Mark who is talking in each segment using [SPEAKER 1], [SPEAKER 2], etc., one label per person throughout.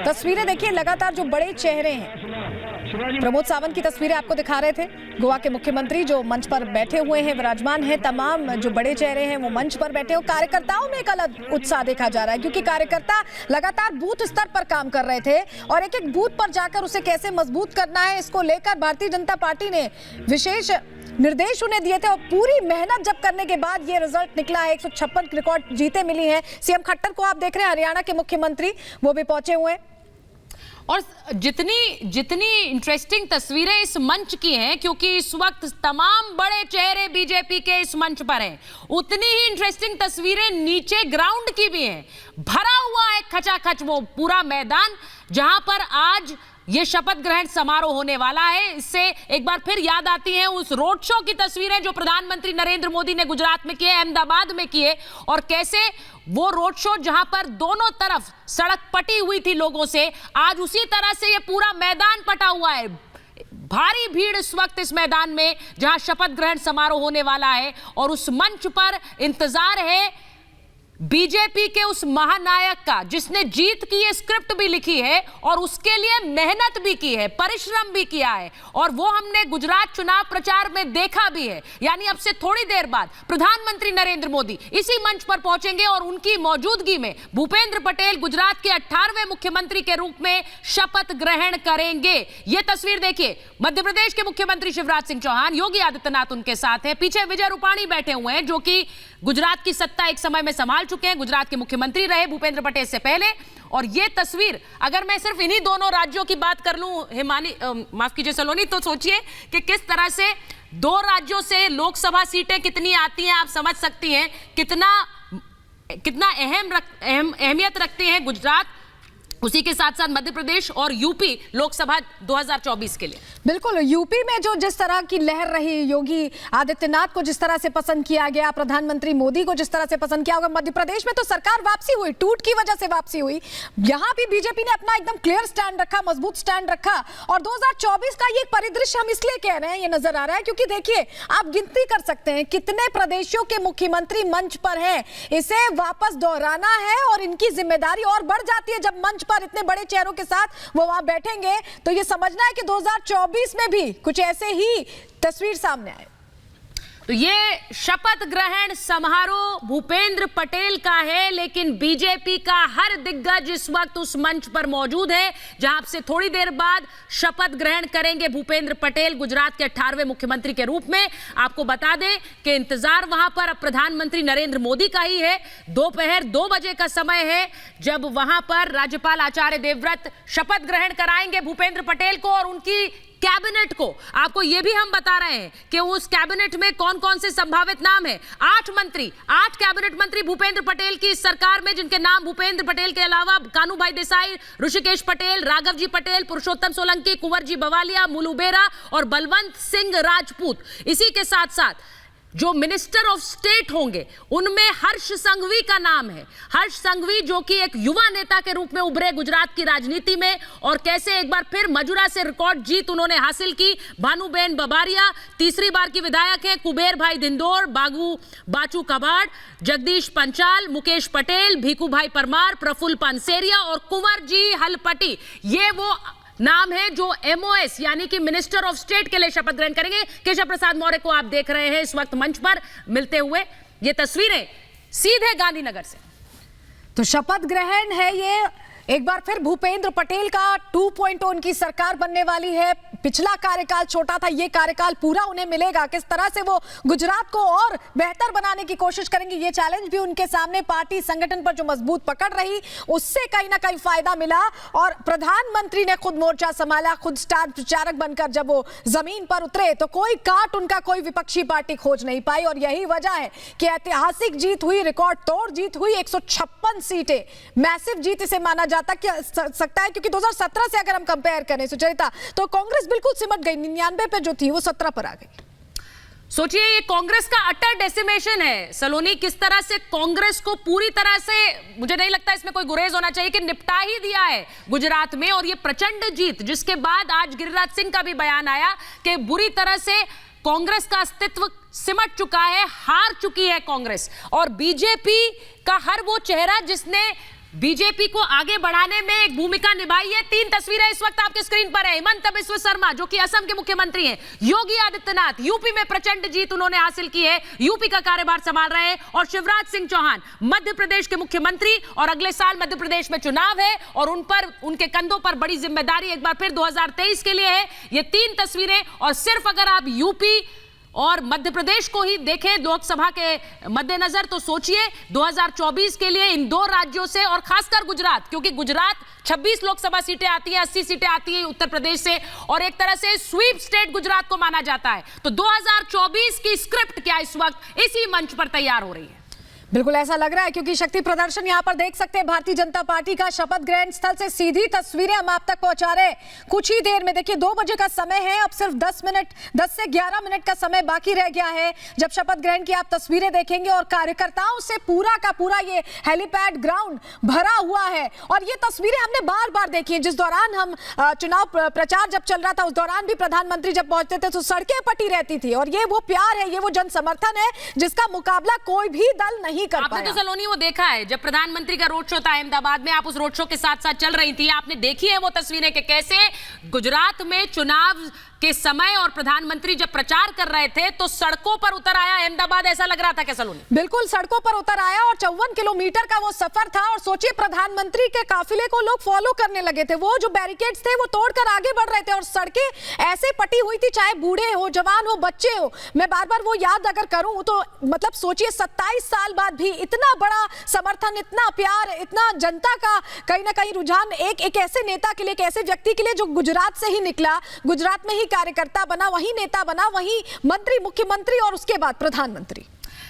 [SPEAKER 1] तस्वीरें देखिए, लगातार जो बड़े चेहरे हैं, प्रमोद सावंत की तस्वीरें आपको दिखा रहे थे, गोवा के मुख्यमंत्री जो मंच पर बैठे हुए हैं, विराजमान हैं, तमाम जो बड़े चेहरे हैं वो मंच पर बैठे हो। कार्यकर्ताओं में एक अलग उत्साह देखा जा रहा है क्योंकि कार्यकर्ता लगातार बूथ स्तर पर काम कर रहे थे और एक एक बूथ पर जाकर उसे कैसे मजबूत करना है, इसको लेकर भारतीय जनता पार्टी ने विशेष निर्देश उन्हें दिए थे और पूरी मेहनत जब करने के बाद ये रिजल्ट निकला है। 156 रिकॉर्ड जीतें मिली हैं। सीएम खट्टर को आप देख रहे हैं, हरियाणा के मुख्यमंत्री वो भी पहुंचे हुए हैं।
[SPEAKER 2] और जितनी इंटरेस्टिंग तस्वीरें इस मंच की हैं, क्योंकि इस वक्त तमाम बड़े चेहरे बीजेपी के इस मंच पर हैं, उतनी ही इंटरेस्टिंग तस्वीरें नीचे ग्राउंड की भी हैं। भरा हुआ है खचाखच वो पूरा मैदान जहां पर आज ये शपथ ग्रहण समारोह होने वाला है। इससे एक बार फिर याद आती हैं उस रोड शो की तस्वीरें जो प्रधानमंत्री नरेंद्र मोदी ने गुजरात में किए, अहमदाबाद में किए, और कैसे वो रोड शो जहां पर दोनों तरफ सड़क पटी हुई थी लोगों से, आज उसी तरह से ये पूरा मैदान पटा हुआ है। भारी भीड़ इस वक्त इस मैदान में जहां शपथ ग्रहण समारोह होने वाला है और उस मंच पर इंतजार है बीजेपी के उस महानायक का जिसने जीत की ये स्क्रिप्ट भी लिखी है और उसके लिए मेहनत भी की है, परिश्रम भी किया है, और वो हमने गुजरात चुनाव प्रचार में देखा भी है। यानी अब से थोड़ी देर बाद प्रधानमंत्री नरेंद्र मोदी इसी मंच पर पहुंचेंगे और उनकी मौजूदगी में भूपेंद्र पटेल गुजरात के 18वें मुख्यमंत्री के रूप में शपथ ग्रहण करेंगे। ये तस्वीर देखिए, मध्य प्रदेश के मुख्यमंत्री शिवराज सिंह चौहान, योगी आदित्यनाथ उनके साथ हैं, पीछे विजय रूपाणी बैठे हुए हैं जो कि गुजरात की सत्ता एक समय में संभाल चुके हैं, गुजरात के मुख्यमंत्री रहे भूपेंद्र पटेल से पहले। और ये तस्वीर अगर मैं सिर्फ इन्हीं दोनों राज्यों की बात कर लूं, माफ कीजिए सलोनी, तो सोचिए कि किस तरह से दो राज्यों से लोकसभा सीटें कितनी आती हैं, आप समझ सकती हैं कितना अहमियत रखते हैं गुजरात, उसी के साथ साथ मध्य प्रदेश और यूपी लोकसभा 2024 के लिए।
[SPEAKER 1] बिल्कुल, यूपी में जो जिस तरह की लहर रही, योगी आदित्यनाथ को जिस तरह से पसंद किया गया, प्रधानमंत्री मोदी को जिस तरह से पसंद किया होगा, मध्य प्रदेश में तो सरकार वापसी हुई, टूट की वजह से वापसी हुई। यहां भी बीजेपी ने अपना एकदम क्लियर स्टैंड रखा, मजबूत स्टैंड रखा। और 2024 का ये परिदृश्य हम इसलिए कह रहे हैं, ये नजर आ रहा है क्योंकि देखिए, आप गिनती कर सकते हैं कितने प्रदेशों के मुख्यमंत्री मंच पर हैं। इसे वापस दोहराना है और इनकी जिम्मेदारी और बढ़ जाती है जब मंच पर इतने बड़े चेहरों के साथ वो वहां बैठेंगे। तो ये समझना है कि 2024 में भी कुछ ऐसे ही तस्वीर सामने आए।
[SPEAKER 2] तो ये शपथ ग्रहण समारोह भूपेंद्र पटेल का है, लेकिन बीजेपी का हर दिग्गज इस वक्त उस मंच पर मौजूद है जहां से थोड़ी देर बाद शपथ ग्रहण करेंगे भूपेंद्र पटेल गुजरात के 18वें मुख्यमंत्री के रूप में। आपको बता दें कि इंतजार वहां पर अब प्रधानमंत्री नरेंद्र मोदी का ही है। दोपहर 2 बजे का समय है जब वहां पर राज्यपाल आचार्य देवव्रत शपथ ग्रहण कराएंगे भूपेंद्र पटेल को और उनकी कैबिनेट को। आपको यह भी हम बता रहे हैं कि उस कैबिनेट में कौन कौन से संभावित नाम हैं। 8 कैबिनेट मंत्री भूपेंद्र पटेल की इस सरकार में, जिनके नाम भूपेंद्र पटेल के अलावा कानूभाई देसाई, ऋषिकेश पटेल, राघव जी पटेल, पुरुषोत्तम सोलंकी, कुंवर जी बवालिया, मुलू बेरा और बलवंत सिंह राजपूत। इसी के साथ साथ जो मिनिस्टर ऑफ स्टेट होंगे उनमें हर्ष संघवी का नाम है। हर्ष संघवी जो कि एक युवा नेता के रूप में उभरे गुजरात की राजनीति में, और कैसे एक बार फिर मजुरा से रिकॉर्ड जीत उन्होंने हासिल की। भानुबेन बबारिया तीसरी बार की विधायक है, कुबेर भाई दिंदोर, बाचू कबाड़, जगदीश पंचाल, मुकेश पटेल, भीखू भाई परमार, प्रफुल्ल पानसेरिया और कुंवर जी हलपटी, ये वो नाम है जो एमओएस यानी कि मिनिस्टर ऑफ स्टेट के लिए शपथ ग्रहण करेंगे। केशव प्रसाद मौर्य को आप देख रहे हैं इस वक्त मंच पर मिलते हुए। ये तस्वीरें सीधे गांधीनगर से।
[SPEAKER 1] तो शपथ ग्रहण है ये, एक बार फिर भूपेंद्र पटेल का 2.0 उनकी सरकार बनने वाली है। पिछला कार्यकाल छोटा था, ये कार्यकाल पूरा उन्हें मिलेगा। किस तरह से वो गुजरात को और बेहतर बनाने की कोशिश करेंगे, ये चैलेंज भी उनके सामने। पार्टी संगठन पर जो मजबूत पकड़ रही, उससे कहीं ना कहीं फायदा मिला और प्रधानमंत्री ने खुद मोर्चा संभाला, खुद स्टार प्रचारक बनकर जब वो जमीन पर उतरे तो कोई काट उनका कोई विपक्षी पार्टी खोज नहीं पाई। और यही वजह है कि ऐतिहासिक जीत हुई, रिकॉर्ड तोड़ जीत हुई। 156 सीटें, मैसिव जीत इसे माना सकता है क्योंकि 2017 से अगर हम कंपेयर करें सुचरिता, तो कांग्रेस बिल्कुल सिमट गई, 99 पे जो थी वो 17 पर आ गई।
[SPEAKER 2] सोचिए, ये कांग्रेस का अटर डेसिमेशन है सलोनी। किस तरह से कांग्रेस को पूरी तरह से, मुझे नहीं लगता इसमें कोई गुरेज होना चाहिए, कि निपटा ही दिया है गुजरात में। और ये प्रचंड जीत जिसके बाद आज गिरिराज सिंह का भी बयान आया कि बुरी तरह से कांग्रेस का अस्तित्व सिमट चुका है, हार चुकी है कांग्रेस। और बीजेपी का हर वो चेहरा जिसने बीजेपी को आगे बढ़ाने में एक भूमिका निभाई है। 3 तस्वीरें इस वक्त आपके स्क्रीन पर है। हिमंत बिस्व शर्मा जो कि असम के मुख्यमंत्री हैं, योगी आदित्यनाथ यूपी में प्रचंड जीत उन्होंने हासिल की है, यूपी का कार्यभार संभाल रहे हैं, और शिवराज सिंह चौहान मध्य प्रदेश के मुख्यमंत्री, और अगले साल मध्य प्रदेश में चुनाव है और उन पर, उनके कंधों पर बड़ी जिम्मेदारी एक बार फिर 2023 के लिए है। ये 3 तस्वीरें, और सिर्फ अगर आप यूपी और मध्य प्रदेश को ही देखें लोकसभा के मद्देनजर, तो सोचिए 2024 के लिए इन 2 राज्यों से, और खासकर गुजरात, क्योंकि गुजरात 26 लोकसभा सीटें आती हैं, 80 सीटें आती हैं उत्तर प्रदेश से, और एक तरह से स्वीप स्टेट गुजरात को माना जाता है। तो 2024 की स्क्रिप्ट क्या इस वक्त इसी मंच पर तैयार हो रही है?
[SPEAKER 1] बिल्कुल ऐसा लग रहा है, क्योंकि शक्ति प्रदर्शन यहां पर देख सकते हैं भारतीय जनता पार्टी का। शपथ ग्रहण स्थल से सीधी तस्वीरें हम आप तक पहुंचा रहे हैं। कुछ ही देर में, देखिए 2 बजे का समय है, अब सिर्फ 10 से 11 मिनट का समय बाकी रह गया है जब शपथ ग्रहण की आप तस्वीरें देखेंगे, और कार्यकर्ताओं से पूरा का पूरा ये हेलीपैड ग्राउंड भरा हुआ है। और ये तस्वीरें हमने बार बार देखी है, जिस दौरान हम चुनाव प्रचार जब चल रहा था उस दौरान भी प्रधानमंत्री जब पहुंचते थे तो सड़कें पटी रहती थी। और ये वो प्यार है, ये वो जन समर्थन है जिसका मुकाबला कोई भी दल नहीं कर
[SPEAKER 2] आपने
[SPEAKER 1] पाया।
[SPEAKER 2] तो सलोनी वो देखा है जब प्रधानमंत्री का रोड शो था अहमदाबाद में, आप उस रोड शो के साथ साथ चल रही थी, आपने देखी है वो तस्वीरें कि कैसे गुजरात में चुनाव के समय और प्रधानमंत्री जब प्रचार कर रहे थे तो सड़कों पर उतर आया अहमदाबाद, ऐसा लग रहा था क्या सलोनी?
[SPEAKER 1] बिल्कुल सड़कों पर उतर आया, और 54 किलोमीटर का वो सफर था। और सोचिए प्रधानमंत्री के काफिले को लोग फॉलो करने लगे थे, वो जो बैरिकेड्स थे वो तोड़कर आगे बढ़ रहे थे, और सड़कें ऐसे पटी हुई थी, चाहे बूढ़े हो, जवान हो, बच्चे हो। मैं बार बार वो याद अगर करूं तो मतलब सोचिए 27 साल बाद भी इतना बड़ा समर्थन, इतना प्यार, इतना जनता का कहीं ना कहीं रुझान एक ऐसे नेता के लिए, एक ऐसे व्यक्ति के लिए जो गुजरात से ही निकला, गुजरात में ही कार्यकर्ता बना, वही नेता बना, वही मंत्री, मुख्यमंत्री और उसके बाद प्रधानमंत्री।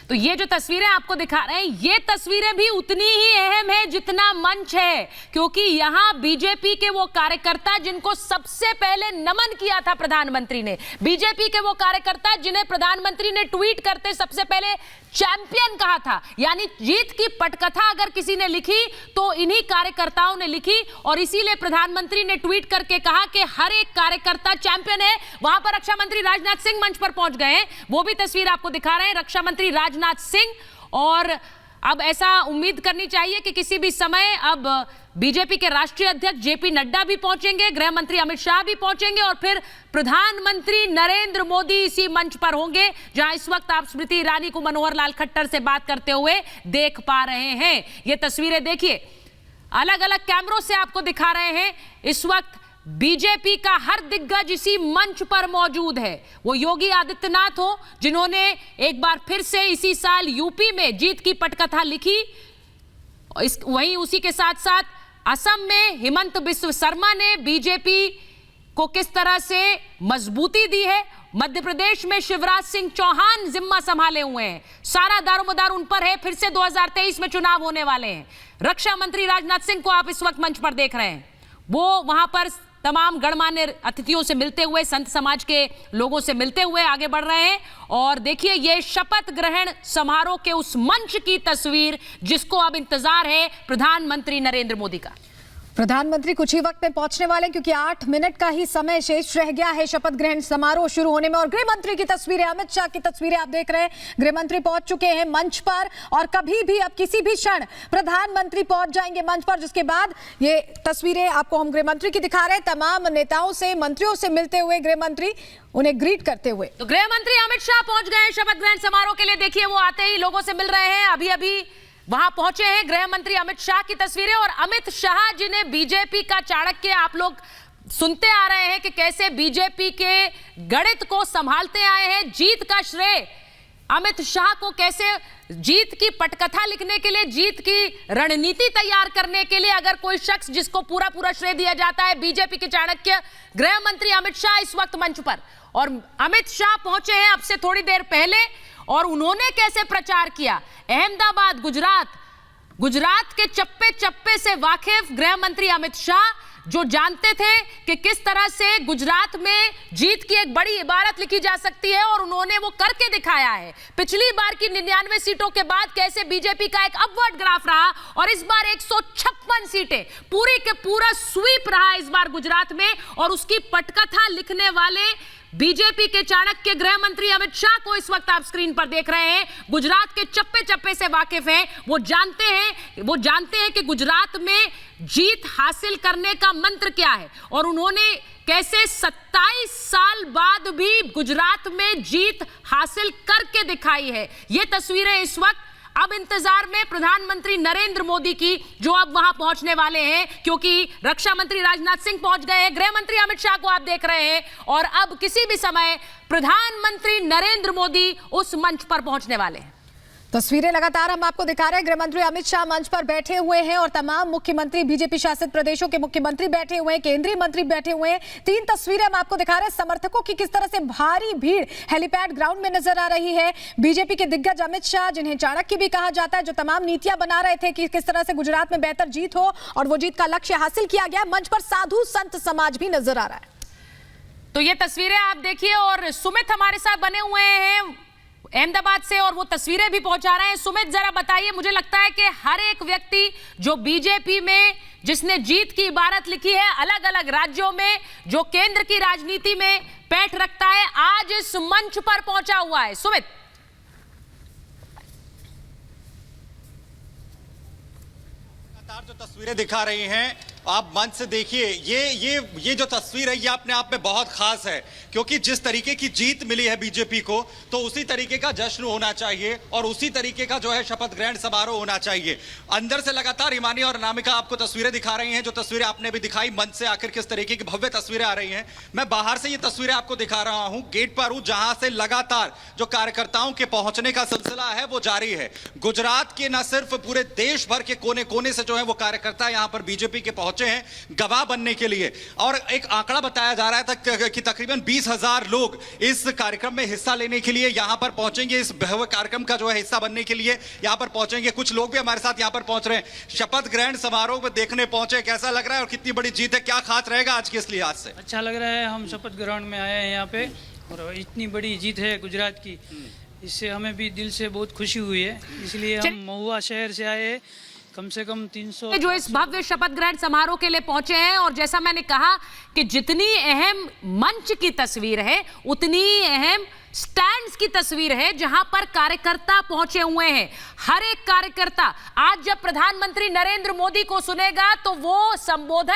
[SPEAKER 2] तो ये जो तस्वीरें आपको दिखा रहे हैं, ये तस्वीरें भी उतनी ही अहम है जितना मंच है, क्योंकि यहां बीजेपी के वो कार्यकर्ता जिनको सबसे पहले नमन किया था प्रधानमंत्री ने, बीजेपी के वो कार्यकर्ता जिन्हें प्रधानमंत्री ने ट्वीट करते सबसे पहले चैंपियन कहा था, यानी जीत की पटकथा अगर किसी ने लिखी तो इन्हीं कार्यकर्ताओं ने लिखी, और इसीलिए प्रधानमंत्री ने ट्वीट करके कहा कि हर एक कार्यकर्ता चैंपियन है। वहां पर रक्षा मंत्री राजनाथ सिंह मंच पर पहुंच गए हैं, वो भी तस्वीर आपको दिखा रहे हैं, रक्षा मंत्री राजनाथ सिंह। और अब ऐसा उम्मीद करनी चाहिए कि किसी भी समय अब बीजेपी के राष्ट्रीय अध्यक्ष जेपी नड्डा भी पहुंचेंगे, गृह मंत्री अमित शाह भी पहुंचेंगे, और फिर प्रधानमंत्री नरेंद्र मोदी इसी मंच पर होंगे, जहां इस वक्त आप स्मृति ईरानी को मनोहर लाल खट्टर से बात करते हुए देख पा रहे हैं। ये तस्वीरें देखिए, अलग अलग कैमरों से आपको दिखा रहे हैं। इस वक्त बीजेपी का हर दिग्गज इसी मंच पर मौजूद है, वो योगी आदित्यनाथ हो जिन्होंने एक बार फिर से इसी साल यूपी में जीत की पटकथा लिखी, वहीं उसी के साथ साथ असम में हिमंत बिस्व शर्मा ने बीजेपी को किस तरह से मजबूती दी है, मध्य प्रदेश में शिवराज सिंह चौहान जिम्मा संभाले हुए हैं, सारा दारोमदार उन पर है, फिर से 2023 में चुनाव होने वाले हैं। रक्षा मंत्री राजनाथ सिंह को आप इस वक्त मंच पर देख रहे हैं, वो वहां पर तमाम गणमान्य अतिथियों से मिलते हुए, संत समाज के लोगों से मिलते हुए आगे बढ़ रहे हैं। और देखिए ये शपथ ग्रहण समारोह के उस मंच की तस्वीर जिसको अब इंतजार है प्रधानमंत्री नरेंद्र मोदी का।
[SPEAKER 1] प्रधानमंत्री कुछ ही वक्त में पहुंचने वाले हैं, क्योंकि 8 मिनट का ही समय शेष रह गया है शपथ ग्रहण समारोह शुरू होने में। और गृह मंत्री की तस्वीरें, अमित शाह की तस्वीरें आप देख रहे हैं, गृह मंत्री पहुंच चुके हैं मंच पर, और कभी भी अब किसी भी क्षण प्रधानमंत्री पहुंच जाएंगे मंच पर, जिसके बाद ये तस्वीरें आपको हम गृह मंत्री की दिखा रहे हैं, तमाम नेताओं से, मंत्रियों से मिलते हुए गृह मंत्री उन्हें ग्रीट करते हुए।
[SPEAKER 2] तो गृह मंत्री अमित शाह पहुंच गए हैं शपथ ग्रहण समारोह के लिए। देखिए वो आते ही लोगों से मिल रहे हैं, अभी अभी वहां पहुंचे हैं गृह मंत्री अमित शाह की तस्वीरें। और अमित शाह जिन्हें बीजेपी का चाणक्य आप लोग सुनते आ रहे हैं कि कैसे बीजेपी के गणित को संभालते आए हैं, जीत का श्रेय अमित शाह को, कैसे जीत की पटकथा लिखने के लिए, जीत की रणनीति तैयार करने के लिए अगर कोई शख्स जिसको पूरा पूरा श्रेय दिया जाता है, बीजेपी के चाणक्य गृह मंत्री अमित शाह इस वक्त मंच पर। और अमित शाह पहुंचे हैं अब से थोड़ी देर पहले, और उन्होंने कैसे प्रचार किया अहमदाबाद, गुजरात के चप्पे चप्पे से वाकिफ गृह मंत्री अमित शाह, जो जानते थे कि किस तरह से गुजरात में जीत की एक बड़ी इबारत लिखी जा सकती है, और उन्होंने वो करके दिखाया है। पिछली बार की 99 सीटों के बाद कैसे बीजेपी का एक अपवर्ड ग्राफ रहा, और इस बार 156 सीटें, पूरी के पूरा स्वीप रहा इस बार गुजरात में, और उसकी पटकथा लिखने वाले बीजेपी के चाणक्य गृह मंत्री अमित शाह को इस वक्त आप स्क्रीन पर देख रहे हैं। गुजरात के चप्पे चप्पे से वाकिफ हैं, वो जानते हैं कि गुजरात में जीत हासिल करने का मंत्र क्या है और उन्होंने कैसे 27 साल बाद भी गुजरात में जीत हासिल करके दिखाई है। ये तस्वीरें इस वक्त अब इंतजार में प्रधानमंत्री नरेंद्र मोदी की, जो अब वहां पहुंचने वाले हैं, क्योंकि रक्षा मंत्री राजनाथ सिंह पहुंच गए हैं, गृह मंत्री अमित शाह को आप देख रहे हैं और अब किसी भी समय प्रधानमंत्री नरेंद्र मोदी उस मंच पर पहुंचने वाले हैं।
[SPEAKER 1] तस्वीरें लगातार हम आपको दिखा रहे हैं। गृह मंत्री अमित शाह मंच पर बैठे हुए हैं और तमाम मुख्यमंत्री, बीजेपी शासित प्रदेशों के मुख्यमंत्री बैठे हुए हैं, केंद्रीय मंत्री बैठे हुए हैं। 3 तस्वीरें हम आपको दिखा रहे हैं समर्थकों की, किस तरह से भारी भीड़ हेलीपैड ग्राउंड में नजर आ रही है। बीजेपी के दिग्गज अमित शाह, जिन्हें चाणक्य भी कहा जाता है, जो तमाम नीतियां बना रहे थे कि किस तरह से गुजरात में बेहतर जीत हो और वो जीत का लक्ष्य हासिल किया गया। मंच पर साधु संत समाज भी नजर आ रहा है।
[SPEAKER 2] तो ये तस्वीरें आप देखिए और सुमित हमारे साथ बने हुए हैं अहमदाबाद से और वो तस्वीरें भी पहुंचा रहे हैं। सुमित, जरा बताइए, मुझे लगता है कि हर एक व्यक्ति जो बीजेपी में जिसने जीत की इबारत लिखी है, अलग अलग राज्यों में जो केंद्र की राजनीति में पैठ रखता है, आज इस मंच पर पहुंचा हुआ है। सुमित,
[SPEAKER 3] जो तस्वीरें दिखा रही हैं आप मंच से देखिए, ये जो तस्वीर है ये अपने आप में बहुत खास है, क्योंकि जिस तरीके की जीत मिली है बीजेपी को, तो उसी तरीके का जश्न होना चाहिए और उसी तरीके का जो है शपथ ग्रहण समारोह होना चाहिए। अंदर से लगातार हिमानी और अनामिका आपको तस्वीरें दिखा रही हैं, जो तस्वीरें आपने भी दिखाई मंच से आकर किस तरीके की भव्य तस्वीरें आ रही हैं। मैं बाहर से ये तस्वीरें आपको दिखा रहा हूं, गेट पर हूं, जहां से लगातार जो कार्यकर्ताओं के पहुंचने का सिलसिला है वो जारी है। गुजरात के न सिर्फ पूरे देश भर के कोने कोने से जो है वो कार्यकर्ता यहां पर बीजेपी के पहुंचे हैं गवाह बनने के लिए। और एक आंकड़ा बताया जा रहा था कि तकरीबन 20,000 लोग इस कार्यक्रम में हिस्सा लेने के लिए यहां पर पहुंचेंगे, इस भव्य कार्यक्रम का जो है हिस्सा बनने के लिए यहां पर पहुंचेंगे। कुछ लोग भी हमारे साथ यहां पर पहुंच रहे हैं, शपथ ग्रहण समारोह में देखने पहुंचे। कैसा लग रहा है और कितनी बड़ी जीत है, क्या खास रहेगा आज के इस लिहाज से?
[SPEAKER 4] अच्छा लग रहा है, हम शपथ ग्रहण में आए हैं यहाँ पे और इतनी बड़ी जीत है गुजरात की, इससे हमें भी दिल से बहुत खुशी हुई है। इसलिए हम महुआ शहर से आए, कम से कम 300
[SPEAKER 2] जो इस भव्य शपथ ग्रहण समारोह के लिए पहुंचे हैं। और जैसा मैंने कहा कि जितनी अहम मंच की तस्वीर है, उतनी अहम स्टैंड्स की तस्वीर है, जहां पर कार्यकर्ता पहुंचे हुए हैं। हर एक कार्यकर्ता आज जब प्रधानमंत्री नरेंद्र मोदी को सुनेगा तो वो संबोधन